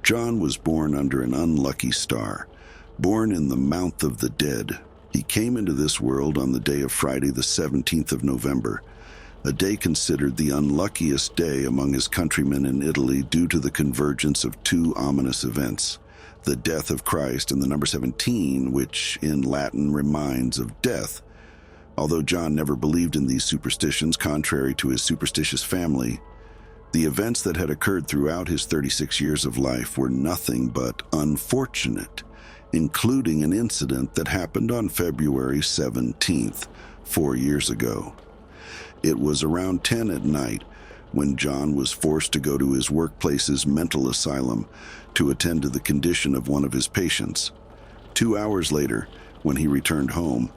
John was born under an unlucky star. Born in the mouth of the dead, he came into this world on the day of Friday the 17th of November, a day considered the unluckiest day among his countrymen in Italy due to the convergence of two ominous events: the death of Christ and the number 17, which in Latin reminds of death. Although John never believed in these superstitions, contrary to his superstitious family, the events that had occurred throughout his 36 years of life were nothing but unfortunate, including an incident that happened on February 17th, 4 years ago. It was around 10 at night when John was forced to go to his workplace's mental asylum to attend to the condition of one of his patients. 2 hours later, when he returned home,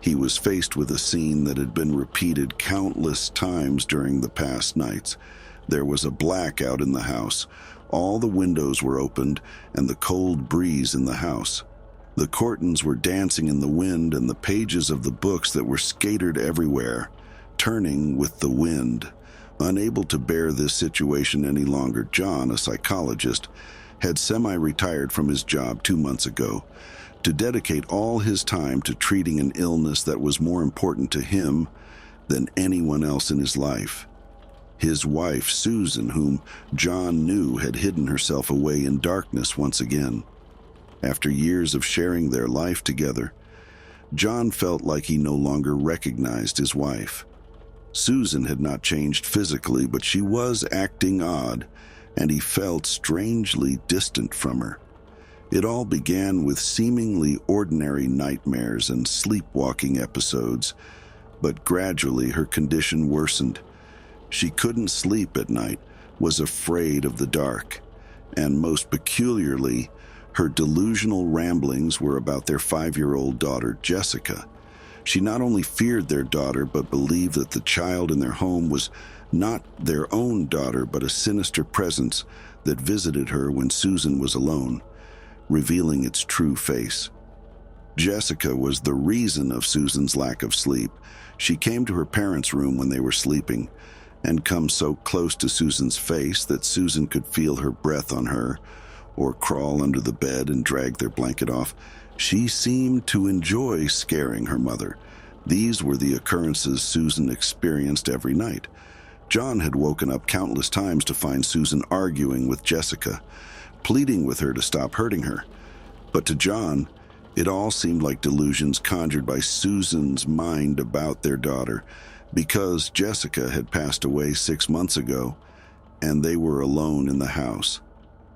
he was faced with a scene that had been repeated countless times during the past nights. There was a blackout in the house. All the windows were opened and the cold breeze in the house. The curtains were dancing in the wind and the pages of the books that were scattered everywhere, turning with the wind. Unable to bear this situation any longer, John, a psychologist, had semi-retired from his job 2 months ago to dedicate all his time to treating an illness that was more important to him than anyone else in his life. His wife, Susan, whom John knew, had hidden herself away in darkness once again. After years of sharing their life together, John felt like he no longer recognized his wife. Susan had not changed physically, but she was acting odd, and he felt strangely distant from her. It all began with seemingly ordinary nightmares and sleepwalking episodes, but gradually her condition worsened. She couldn't sleep at night, was afraid of the dark, and most peculiarly, her delusional ramblings were about their 5-year-old daughter, Jessica. She not only feared their daughter, but believed that the child in their home was not their own daughter, but a sinister presence that visited her when Susan was alone, revealing its true face. Jessica was the reason of Susan's lack of sleep. She came to her parents' room when they were sleeping, and come so close to Susan's face that Susan could feel her breath on her, or crawl under the bed and drag their blanket off. She seemed to enjoy scaring her mother. These were the occurrences Susan experienced every night. John had woken up countless times to find Susan arguing with Jessica, pleading with her to stop hurting her. But to John, it all seemed like delusions conjured by Susan's mind about their daughter, because Jessica had passed away 6 months ago, and they were alone in the house.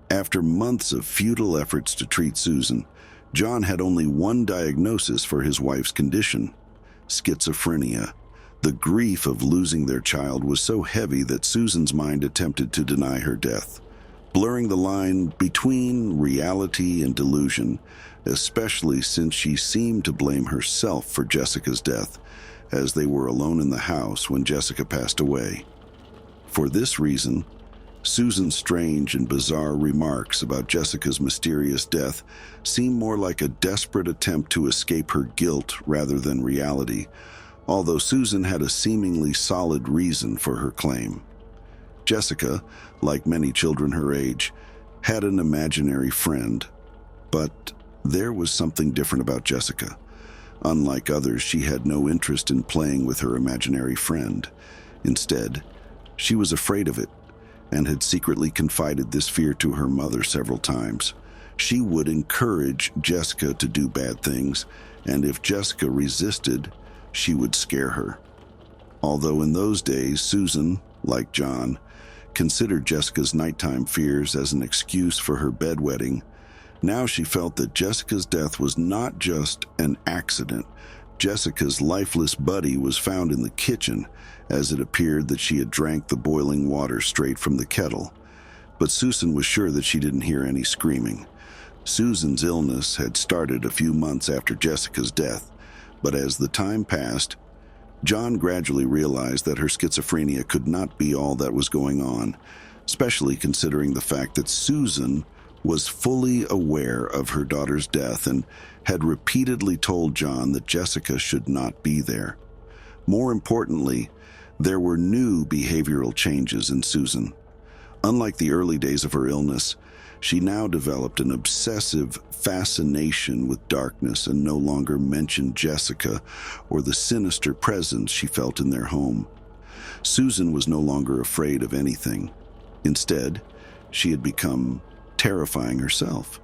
After months of futile efforts to treat Susan, John had only one diagnosis for his wife's condition: schizophrenia. The grief of losing their child was so heavy that Susan's mind attempted to deny her death, blurring the line between reality and delusion, especially since she seemed to blame herself for Jessica's death, as they were alone in the house when Jessica passed away. For this reason, Susan's strange and bizarre remarks about Jessica's mysterious death seemed more like a desperate attempt to escape her guilt rather than reality, although Susan had a seemingly solid reason for her claim. Jessica, like many children her age, had an imaginary friend, but there was something different about Jessica. Unlike others, she had no interest in playing with her imaginary friend. Instead, she was afraid of it, and had secretly confided this fear to her mother several times. She would encourage Jessica to do bad things, and if Jessica resisted, she would scare her. Although in those days, Susan, like John, considered Jessica's nighttime fears as an excuse for her bedwetting, now she felt that Jessica's death was not just an accident. Jessica's lifeless body was found in the kitchen, as it appeared that she had drank the boiling water straight from the kettle. But Susan was sure that she didn't hear any screaming. Susan's illness had started a few months after Jessica's death, but as the time passed, John gradually realized that her schizophrenia could not be all that was going on, especially considering the fact that Susan was fully aware of her daughter's death and had repeatedly told John that Jessica should not be there. More importantly, there were new behavioral changes in Susan. Unlike the early days of her illness, She now developed an obsessive fascination with darkness and no longer mentioned Jessica or the sinister presence she felt in their home. Susan was no longer afraid of anything. Instead, she had become terrifying herself.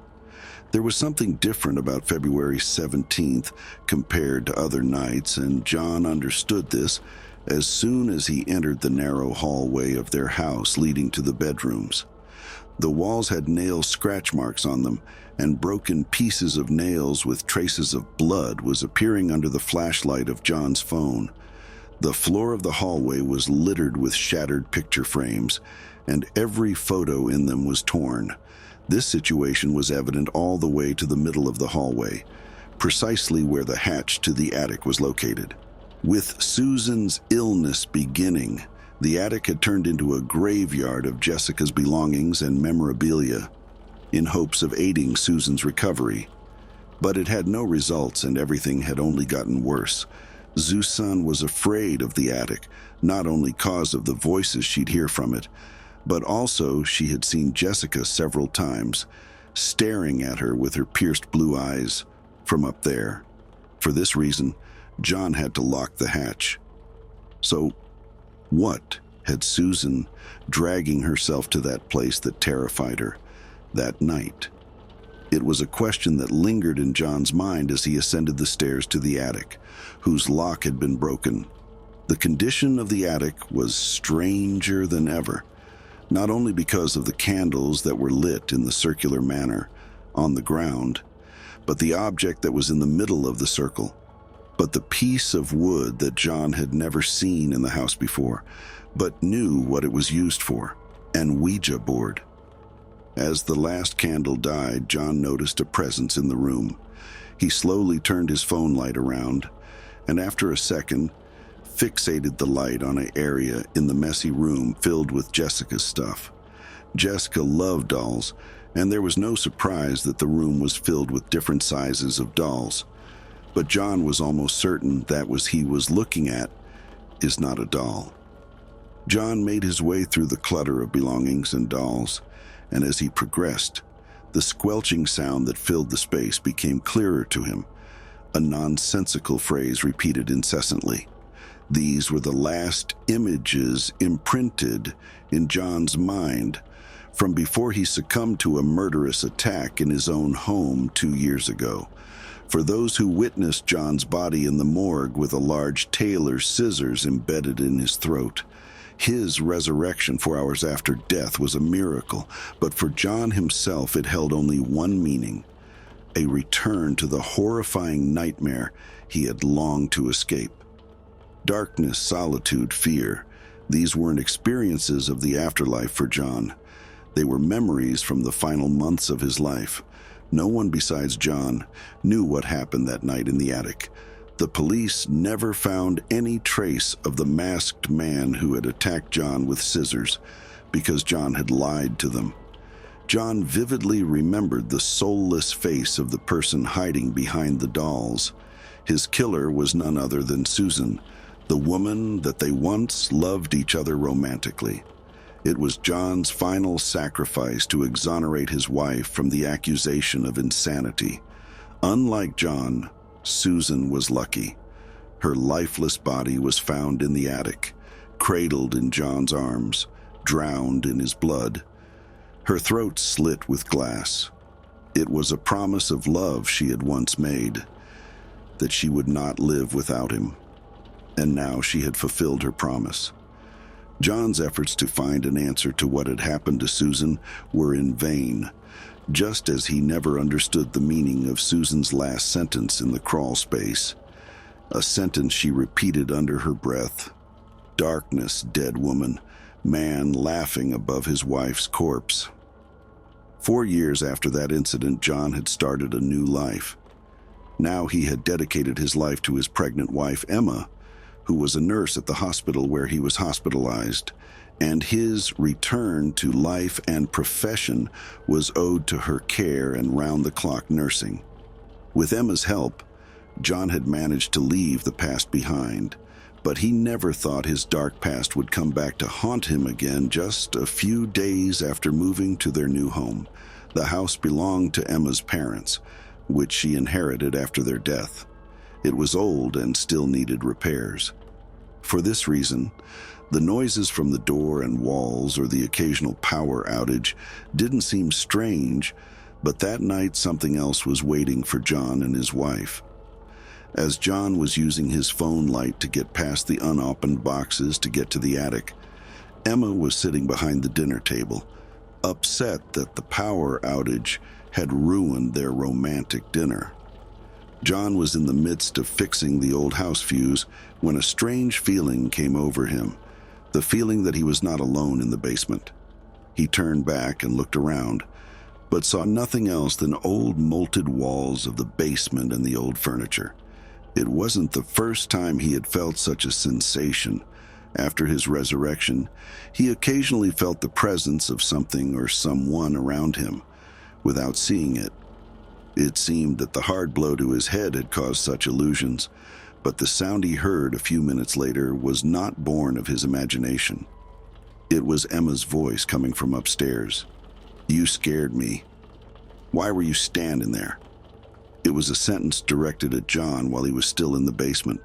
There was something different about February 17th compared to other nights, and John understood this as soon as he entered the narrow hallway of their house leading to the bedrooms. The walls had nail scratch marks on them, and broken pieces of nails with traces of blood was appearing under the flashlight of John's phone. The floor of the hallway was littered with shattered picture frames, and every photo in them was torn. This situation was evident all the way to the middle of the hallway, precisely where the hatch to the attic was located. With Susan's illness beginning, the attic had turned into a graveyard of Jessica's belongings and memorabilia, in hopes of aiding Susan's recovery. But it had no results, and everything had only gotten worse. Susan was afraid of the attic, not only because of the voices she'd hear from it, but also she had seen Jessica several times, staring at her with her pierced blue eyes from up there. For this reason, John had to lock the hatch. So, what had Susan dragging herself to that place that terrified her that night? It was a question that lingered in John's mind as he ascended the stairs to the attic, whose lock had been broken. The condition of the attic was stranger than ever, not only because of the candles that were lit in the circular manner on the ground, but the object that was in the middle of the circle, but the piece of wood that John had never seen in the house before, but knew what it was used for, an Ouija board. As the last candle died, John noticed a presence in the room. He slowly turned his phone light around, and after a second, fixated the light on an area in the messy room filled with Jessica's stuff. Jessica loved dolls, and there was no surprise that the room was filled with different sizes of dolls. But John was almost certain that what he was looking at is not a doll. John made his way through the clutter of belongings and dolls, and as he progressed, the squelching sound that filled the space became clearer to him, a nonsensical phrase repeated incessantly. These were the last images imprinted in John's mind from before he succumbed to a murderous attack in his own home 2 years ago. For those who witnessed John's body in the morgue with a large tailor's scissors embedded in his throat, his resurrection 4 hours after death was a miracle, but for John himself it held only one meaning: a return to the horrifying nightmare he had longed to escape. Darkness, solitude, fear. These weren't experiences of the afterlife for John. They were memories from the final months of his life. No one besides John knew what happened that night in the attic. The police never found any trace of the masked man who had attacked John with scissors because John had lied to them. John vividly remembered the soulless face of the person hiding behind the dolls. His killer was none other than Susan, the woman that they once loved each other romantically. It was John's final sacrifice to exonerate his wife from the accusation of insanity. Unlike John, Susan was lucky. Her lifeless body was found in the attic, cradled in John's arms, drowned in his blood. Her throat slit with glass. It was a promise of love she had once made, that she would not live without him. And now she had fulfilled her promise. John's efforts to find an answer to what had happened to Susan were in vain, just as he never understood the meaning of Susan's last sentence in the crawl space, a sentence she repeated under her breath: "Darkness, dead woman, man laughing above his wife's corpse." 4 years after that incident, John had started a new life. Now he had dedicated his life to his pregnant wife, Emma, who was a nurse at the hospital where he was hospitalized, and his return to life and profession was owed to her care and round-the-clock nursing. With Emma's help, John had managed to leave the past behind, but he never thought his dark past would come back to haunt him again just a few days after moving to their new home. The house belonged to Emma's parents, which she inherited after their death. It was old and still needed repairs. For this reason, the noises from the door and walls or the occasional power outage didn't seem strange, but that night something else was waiting for John and his wife. As John was using his phone light to get past the unopened boxes to get to the attic, Emma was sitting behind the dinner table, upset that the power outage had ruined their romantic dinner. John was in the midst of fixing the old house fuse when a strange feeling came over him, the feeling that he was not alone in the basement. He turned back and looked around, but saw nothing else than old molted walls of the basement and the old furniture. It wasn't the first time he had felt such a sensation. After his resurrection, he occasionally felt the presence of something or someone around him, without seeing it. It seemed that the hard blow to his head had caused such illusions, but the sound he heard a few minutes later was not born of his imagination. It was Emma's voice coming from upstairs. "You scared me. Why were you standing there?" It was a sentence directed at John while he was still in the basement.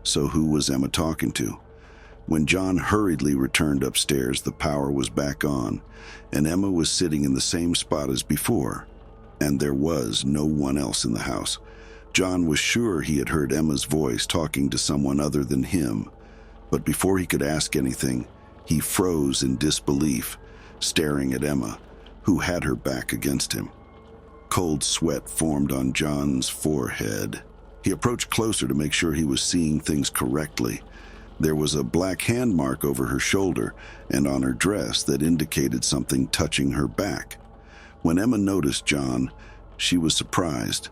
So who was Emma talking to? When John hurriedly returned upstairs, the power was back on, and Emma was sitting in the same spot as before, and there was no one else in the house. John was sure he had heard Emma's voice talking to someone other than him, but before he could ask anything, he froze in disbelief, staring at Emma, who had her back against him. Cold sweat formed on John's forehead. He approached closer to make sure he was seeing things correctly. There was a black hand mark over her shoulder and on her dress that indicated something touching her back. When Emma noticed John, she was surprised,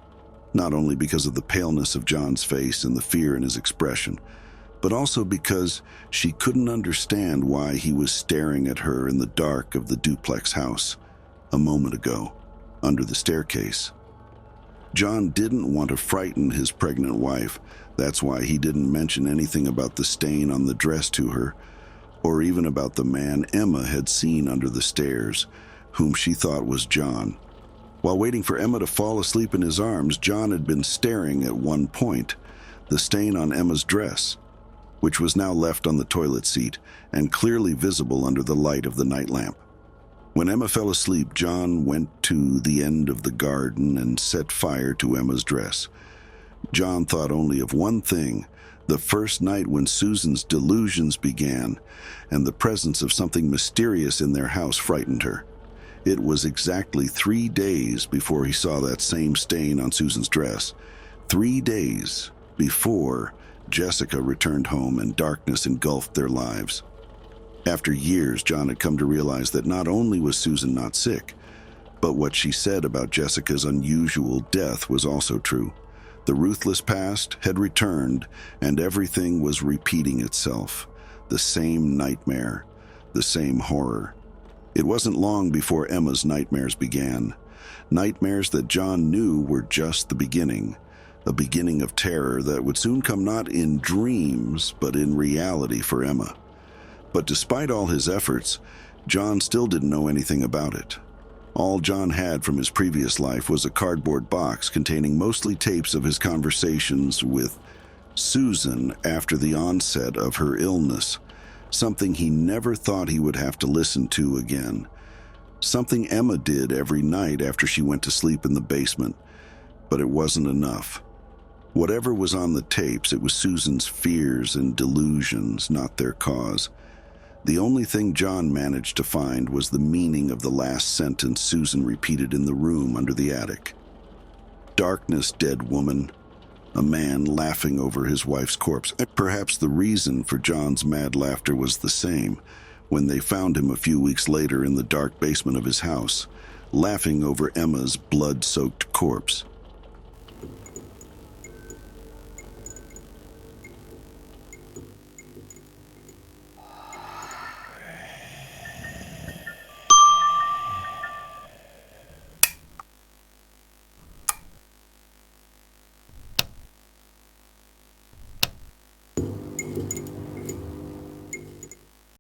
not only because of the paleness of John's face and the fear in his expression, but also because she couldn't understand why he was staring at her in the dark of the duplex house a moment ago, under the staircase. John didn't want to frighten his pregnant wife. That's why he didn't mention anything about the stain on the dress to her, or even about the man Emma had seen under the stairs, whom she thought was John. While waiting for Emma to fall asleep in his arms, John had been staring at one point, the stain on Emma's dress, which was now left on the toilet seat and clearly visible under the light of the night lamp. When Emma fell asleep, John went to the end of the garden and set fire to Emma's dress. John thought only of one thing: the first night when Susan's delusions began, and the presence of something mysterious in their house frightened her. It was exactly 3 days before he saw that same stain on Susan's dress. 3 days before Jessica returned home and darkness engulfed their lives. After years, John had come to realize that not only was Susan not sick, but what she said about Jessica's unusual death was also true. The ruthless past had returned, and everything was repeating itself. The same nightmare, the same horror. It wasn't long before Emma's nightmares began. Nightmares that John knew were just the beginning. A beginning of terror that would soon come not in dreams, but in reality for Emma. But despite all his efforts, John still didn't know anything about it. All John had from his previous life was a cardboard box containing mostly tapes of his conversations with Susan after the onset of her illness, something he never thought he would have to listen to again. Something Emma did every night after she went to sleep in the basement, but it wasn't enough. Whatever was on the tapes, it was Susan's fears and delusions, not their cause. The only thing John managed to find was the meaning of the last sentence Susan repeated in the room under the attic. "Darkness, dead woman." A man laughing over his wife's corpse. Perhaps the reason for John's mad laughter was the same when they found him a few weeks later in the dark basement of his house, laughing over Emma's blood-soaked corpse.